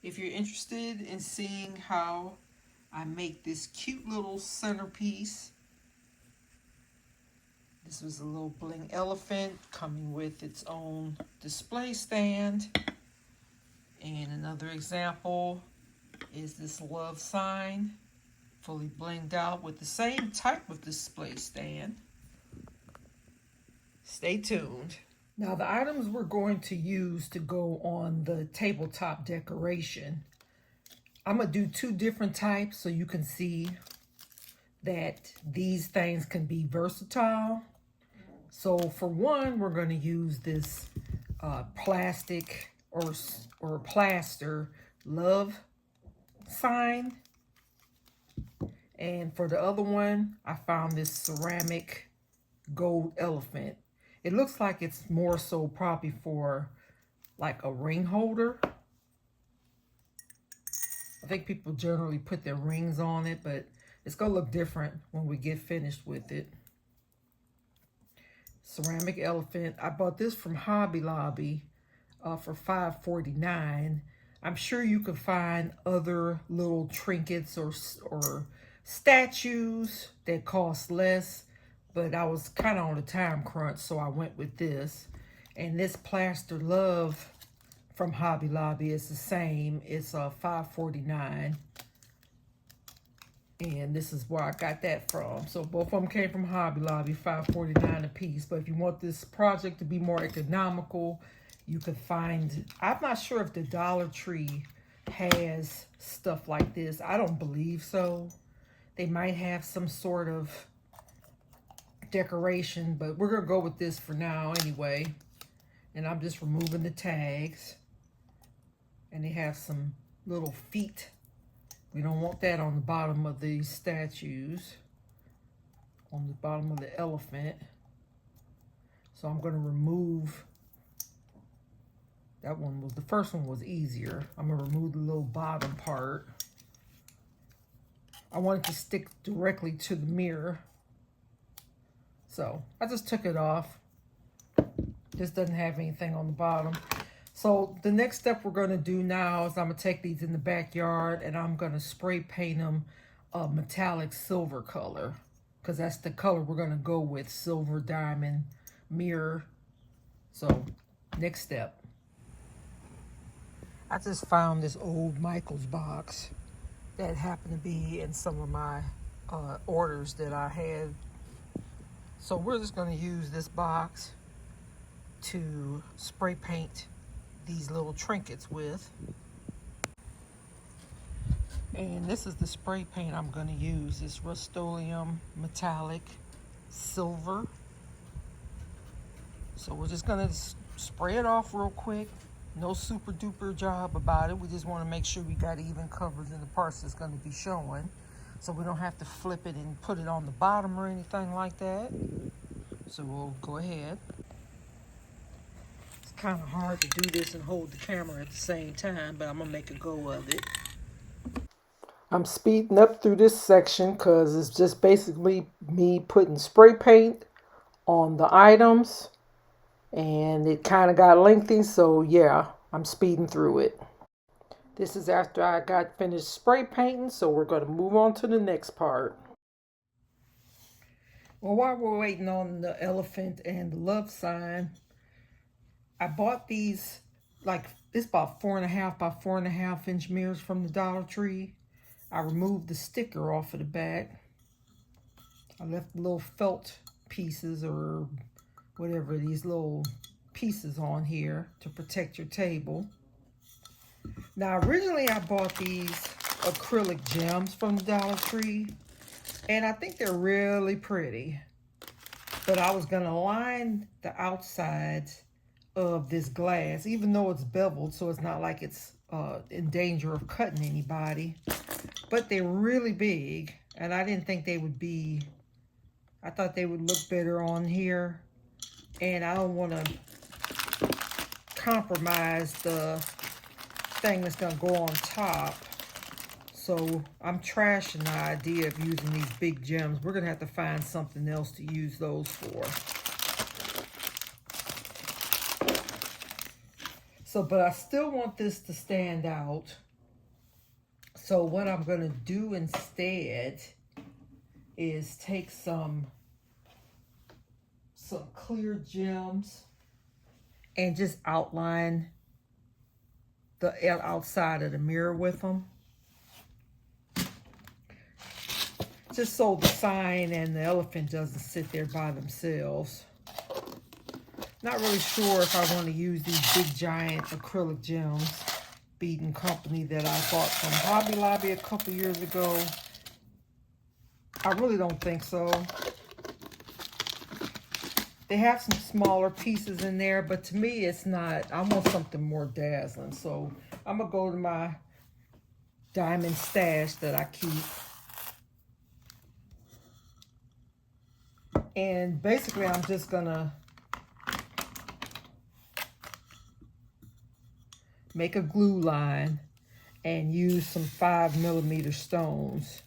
If you're interested in seeing how I make this cute little centerpiece, this was a little bling elephant coming with its own display stand. And another example is this love sign, fully blinged out with the same type of display stand. Stay tuned. Now the items we're going to use to go on the tabletop decoration, I'm going to do two different types so you can see that these things can be versatile. So for one, we're going to use this plastic or plaster love sign. And for the other one, I found this ceramic gold elephant. It looks like it's more so probably for like a ring holder. I think people generally put their rings on it, but it's gonna look different when we get finished with it. Ceramic elephant. I bought this from Hobby Lobby for $5.49. I'm sure you can find other little trinkets or statues that cost less, but I was kind of on a time crunch, so I went with this. And this plaster love from Hobby Lobby is the same. It's $5.49. And this is where I got that from. So both of them came from Hobby Lobby, $5.49 a piece. But if you want this project to be more economical, you can find, I'm not sure if the Dollar Tree has stuff like this. I don't believe so. They might have some sort of decoration, but we're going to go with this for now anyway. And I'm just removing the tags. And they have some little feet. We don't want that on the bottom of these statues, on the bottom of the elephant. So I'm going to remove, that one was, the first one was easier. I'm going to remove the little bottom part. I want it to stick directly to the mirror. So I just took it off. This doesn't have anything on the bottom. So the next step we're going to do now is I'm going to take these in the backyard and I'm going to spray paint them a metallic silver color, because that's the color we're going to go with, silver diamond mirror. So next step. I just found this old Michaels box that happened to be in some of my orders that I had. So we're just going to use this box to spray paint these little trinkets with. And this is the spray paint I'm going to use. This Rust-Oleum metallic silver. So we're just going to spray it off real quick. No super duper job about it. We just want to make sure we got even coverage in the parts that's going to be showing, so we don't have to flip it and put it on the bottom or anything like that. So we'll go ahead. Kind of hard to do this and hold the camera at the same time, but I'm gonna make a go of it. I'm speeding up through this section because it's just basically me putting spray paint on the items, and it kind of got lengthy, so yeah, I'm speeding through it. This is after I got finished spray painting, so we're going to move on to the next part. Well, while we're waiting on the elephant and the love sign, I bought these, like, it's about 4.5 by 4.5 inch mirrors from the Dollar Tree. I removed the sticker off of the back. I left the little felt pieces or whatever, these little pieces on here to protect your table. Now, originally I bought these acrylic gems from the Dollar Tree, and I think they're really pretty. But I was going to line the outsides of this glass, even though it's beveled, so it's not like it's in danger of cutting anybody. But they're really big, and I didn't think they would be, I thought they would look better on here. And I don't want to compromise the thing that's going to go on top. So I'm trashing the idea of using these big gems. We're going to have to find something else to use those for. So, but I still want this to stand out. So what I'm going to do instead is take some clear gems and just outline the outside of the mirror with them. Just so the sign and the elephant doesn't sit there by themselves. Not really sure if I want to use these big giant acrylic gems, Bead & Company, that I bought from Hobby Lobby a couple years ago. I really don't think so. They have some smaller pieces in there, but to me it's not. I want something more dazzling. So I'm going to go to my diamond stash that I keep. And basically I'm just going to make a glue line and use some 5mm stones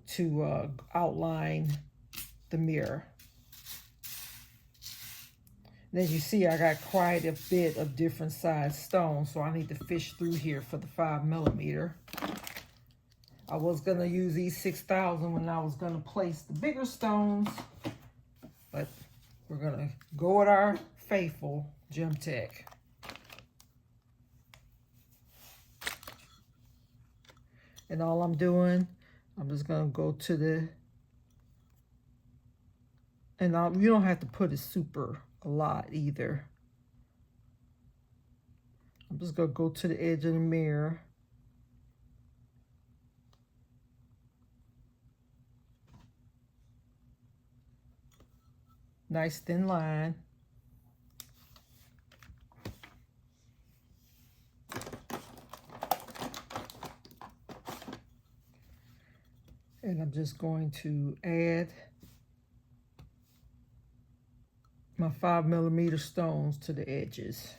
to outline the mirror. And as you see, I got quite a bit of different size stones, so I need to fish through here for the 5mm. I was going to use these 6,000 when I was going to place the bigger stones, but we're going to go with our faithful GemTac. And all I'm doing, I'm just going to go to the, and you don't have to put it super a lot either. I'm just going to go to the edge of the mirror. Nice thin line. And I'm just going to add my 5mm stones to the edges.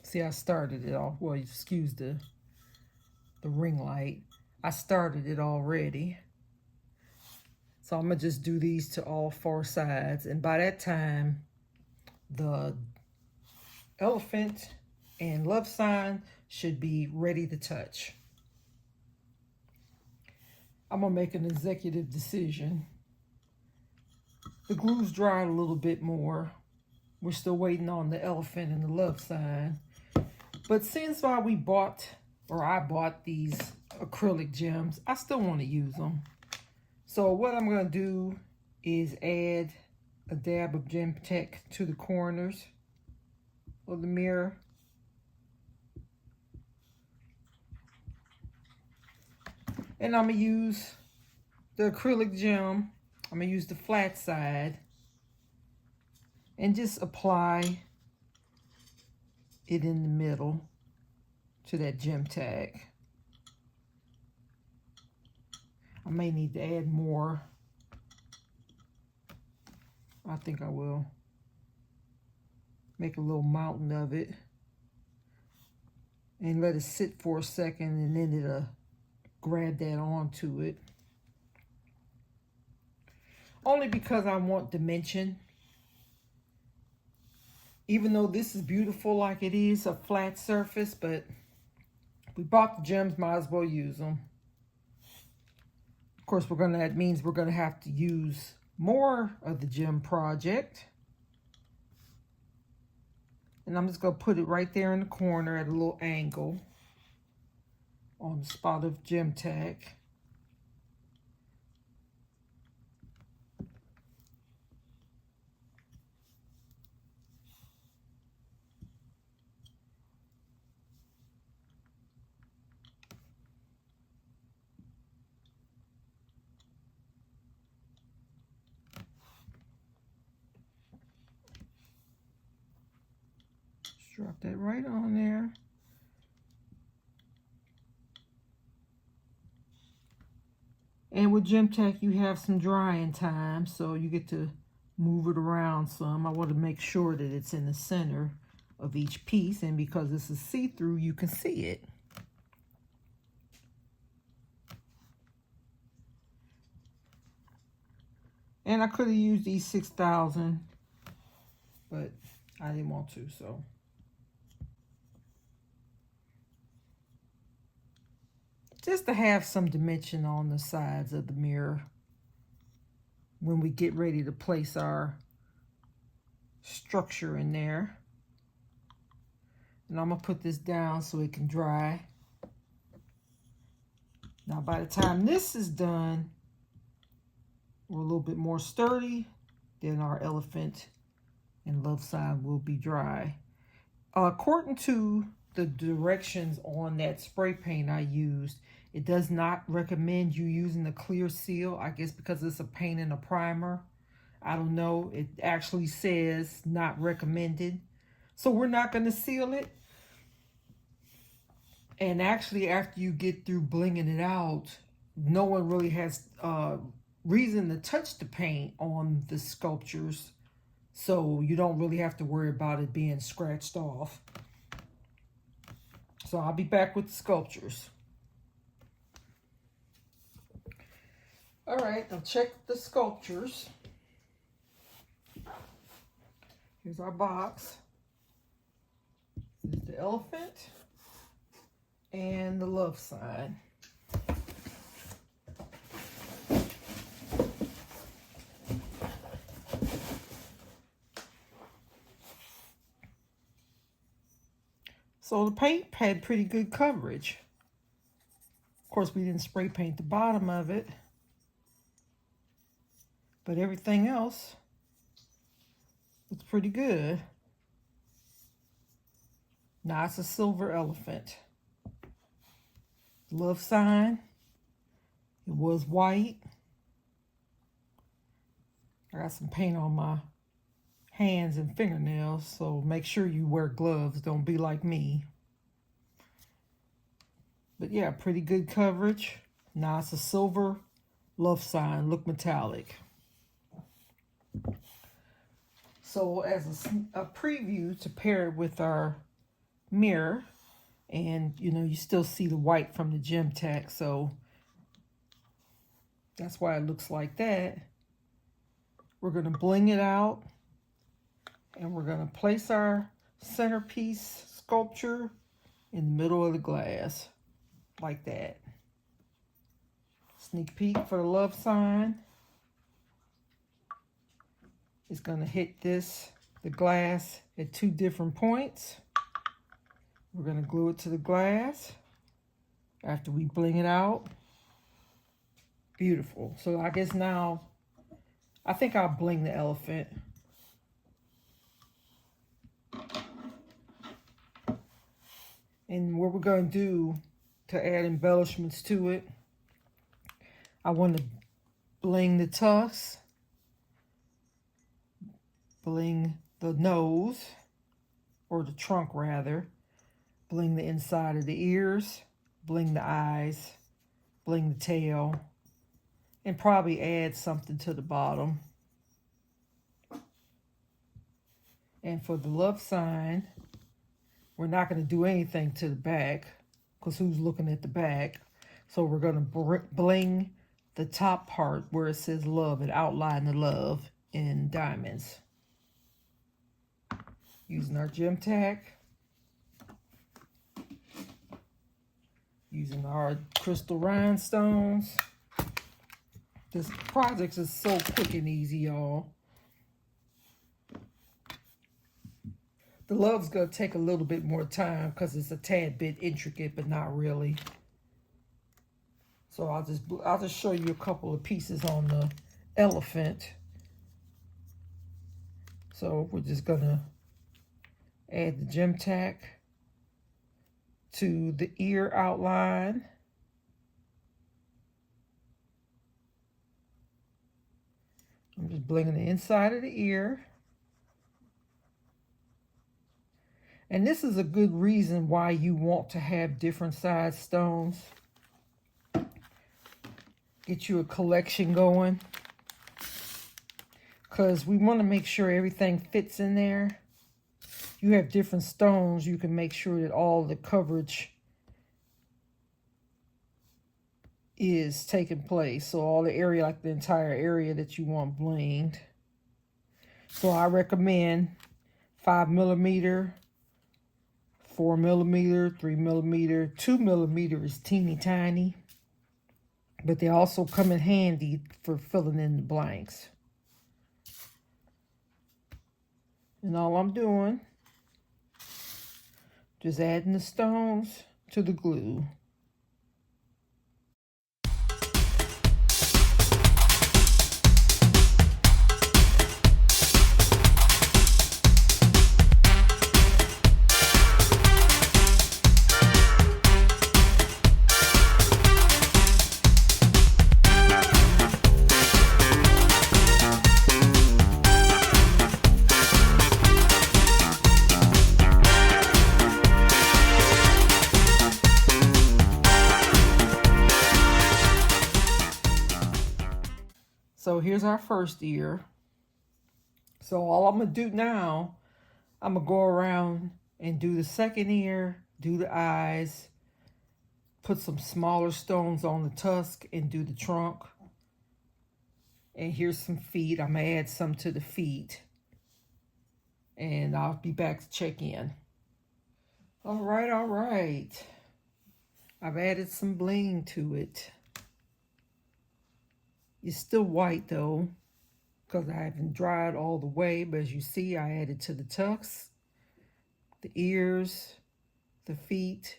See, I started it off. Well, excuse the ring light. I started it already. So I'm going to just do these to all 4 sides. And by that time, the elephant and love sign should be ready to touch. I'm going to make an executive decision. The glue's dried a little bit more. We're still waiting on the elephant and the love sign. But since I bought these acrylic gems, I still want to use them. So what I'm going to do is add a dab of GemTac to the corners of the mirror. And I'm going to use the acrylic gem. I'm going to use the flat side and just apply it in the middle to that GemTac. I may need to add more. I think I will. Make a little mountain of it. And let it sit for a second, and then it'll grab that onto it. Only because I want dimension. Even though this is beautiful like it is, a flat surface, but we bought the gems, might as well use them. Of course, that means we're gonna have to use more of the gem project. And I'm just gonna put it right there in the corner at a little angle on the spot of GemTac. Drop that right on there. And with GemTac, you have some drying time, so you get to move it around some. I want to make sure that it's in the center of each piece, and because this is see-through, you can see it. And I could have used these 6,000, but I didn't want to, so. Just to have some dimension on the sides of the mirror when we get ready to place our structure in there. And I'm going to put this down so it can dry. Now, by the time this is done, we're a little bit more sturdy, then our elephant and love sign will be dry. According to the directions on that spray paint I used, it does not recommend you using the clear seal. I guess because it's a paint and a primer. I don't know. It actually says not recommended. So we're not going to seal it. And actually, after you get through blinging it out, no one really has reason to touch the paint on the sculptures. So you don't really have to worry about it being scratched off. So I'll be back with the sculptures. All right, now check the sculptures. Here's our box. This is the elephant and the love sign. So the paint had pretty good coverage. Of course, we didn't spray paint the bottom of it, but everything else was pretty good. Now it's a silver elephant. Love sign, it was white. I got some paint on my hands and fingernails, so make sure you wear gloves. Don't be like me. But yeah, pretty good coverage. Now it's a silver love sign, look metallic. So as a preview to pair it with our mirror, and you know, you still see the white from the GemTac, so that's why it looks like that. We're going to bling it out, and we're going to place our centerpiece sculpture in the middle of the glass, like that. Sneak peek for the love sign. It's going to hit the glass at 2 different points. We're going to glue it to the glass after we bling it out. Beautiful. So I guess now, I think I'll bling the elephant. And what we're going to do to add embellishments to it, I want to bling the tusks, bling the nose, or the trunk rather, bling the inside of the ears, bling the eyes, bling the tail, and probably add something to the bottom. And for the love sign, we're not going to do anything to the back, because who's looking at the back? So we're going to bling the top part where it says love and outline the love in diamonds. Using our GemTac. Using our crystal rhinestones. This project is so quick and easy, y'all. The love's going to take a little bit more time because it's a tad bit intricate, but not really. So I'll just show you a couple of pieces on the elephant. So we're just going to add the GemTac to the ear outline. I'm just blinging the inside of the ear. And this is a good reason why you want to have different size stones. Get you a collection going. Because we want to make sure everything fits in there. You have different stones, you can make sure that all the coverage is taking place. So all the area, like the entire area that you want blinged. So I recommend 5mm, 4mm, 3mm, 2mm is teeny tiny. But they also come in handy for filling in the blanks. And all I'm doing, just adding the stones to the glue. So here's our first ear. So all I'm going to do now, I'm going to go around and do the second ear, do the eyes, put some smaller stones on the tusk, and do the trunk. And here's some feet. I'm going to add some to the feet. And I'll be back to check in. All right, all right. I've added some bling to it. It's still white though, because I haven't dried all the way. But as you see, I added to the tucks, the ears, the feet.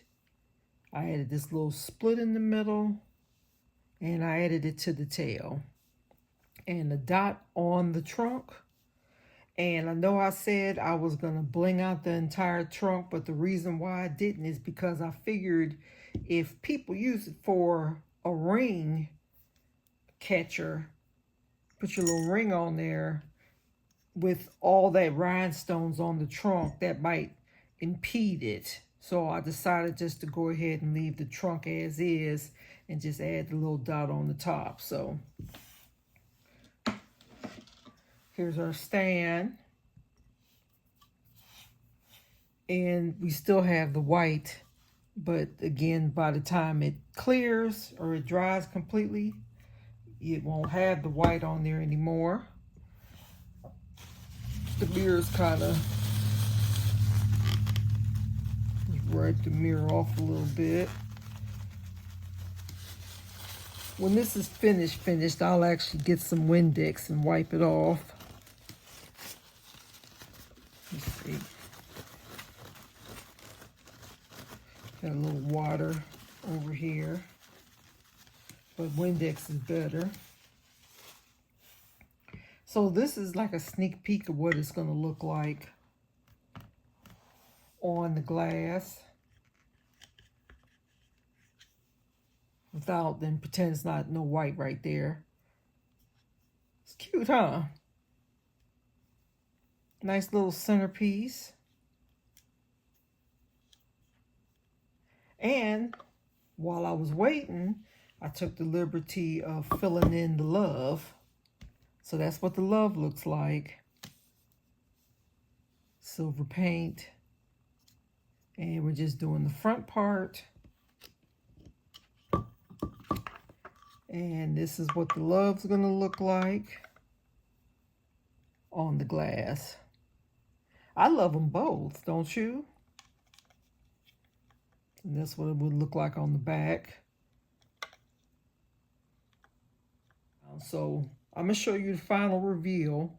I added this little split in the middle, and I added it to the tail. And the dot on the trunk. And I know I said I was going to bling out the entire trunk, but the reason why I didn't is because I figured if people use it for a ring catcher, put your little ring on there, with all that rhinestones on the trunk, that might impede it. So I decided just to go ahead and leave the trunk as is and just add the little dot on the top. So here's our stand. And we still have the white, but again, by the time it clears or it dries completely, it won't have the white on there anymore. The mirror's kind of, wipe the mirror off a little bit. When this is finished, I'll actually get some Windex and wipe it off. Let's see. Got a little water over here, but Windex is better. So this is like a sneak peek of what it's going to look like on the glass, without then pretend it's not no white right there. It's cute, huh? Nice little centerpiece. And while I was waiting, I took the liberty of filling in the love. So that's what the love looks like. Silver paint. And we're just doing the front part. And this is what the love's gonna look like on the glass. I love them both, don't you? And that's what it would look like on the back. So I'm gonna show you the final reveal.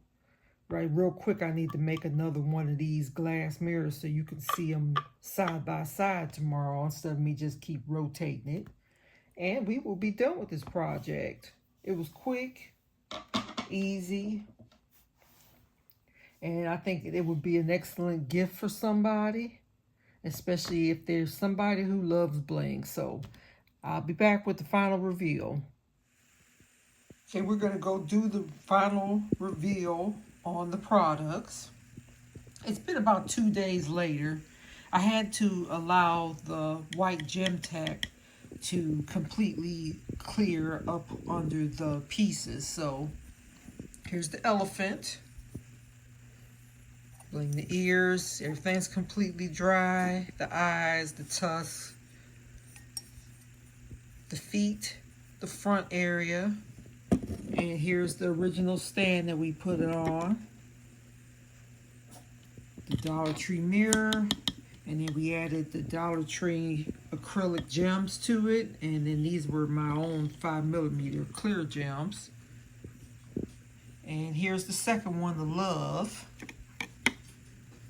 Right, real quick, I need to make another one of these glass mirrors so you can see them side by side tomorrow instead of me just keep rotating it. And we will be done with this project. It was quick, easy, and I think it would be an excellent gift for somebody, especially if there's somebody who loves bling. So I'll be back with the final reveal. Okay, we're going to go do the final reveal on the products. It's been about 2 days later. I had to allow the white GemTac to completely clear up under the pieces. So here's the elephant. Bling the ears. Everything's completely dry. The eyes, the tusks, the feet, the front area. And here's the original stand that we put it on. The Dollar Tree mirror. And then we added the Dollar Tree acrylic gems to it. And then these were my own 5mm clear gems. And here's the second one, the Love.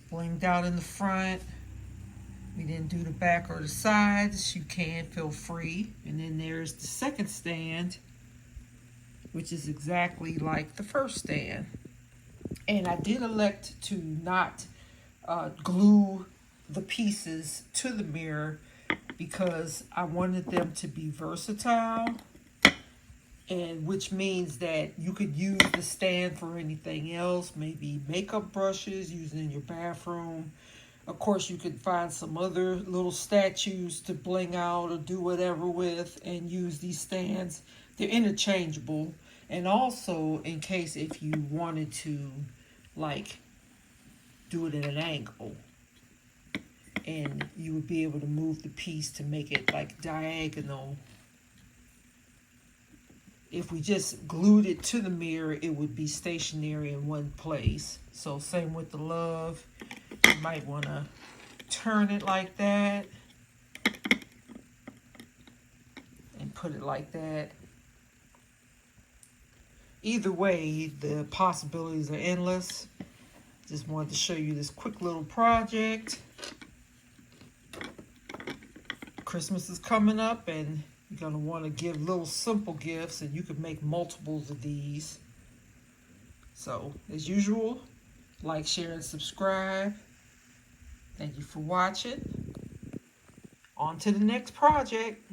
Blinged out in the front. We didn't do the back or the sides. You can, feel free. And then there's the second stand, which is exactly like the first stand. And I did elect to not glue the pieces to the mirror because I wanted them to be versatile, and which means that you could use the stand for anything else, maybe makeup brushes, using in your bathroom. Of course, you could find some other little statues to bling out or do whatever with and use these stands. They're interchangeable. And also, in case if you wanted to, like, do it at an angle, and you would be able to move the piece to make it like diagonal. If we just glued it to the mirror, it would be stationary in one place. So same with the Love. You might want to turn it like that and put it like that. Either way, the possibilities are endless. Just wanted to show you this quick little project. Christmas is coming up, and you're going to want to give little simple gifts, and you can make multiples of these. So, as usual, like, share, and subscribe. Thank you for watching. On to the next project.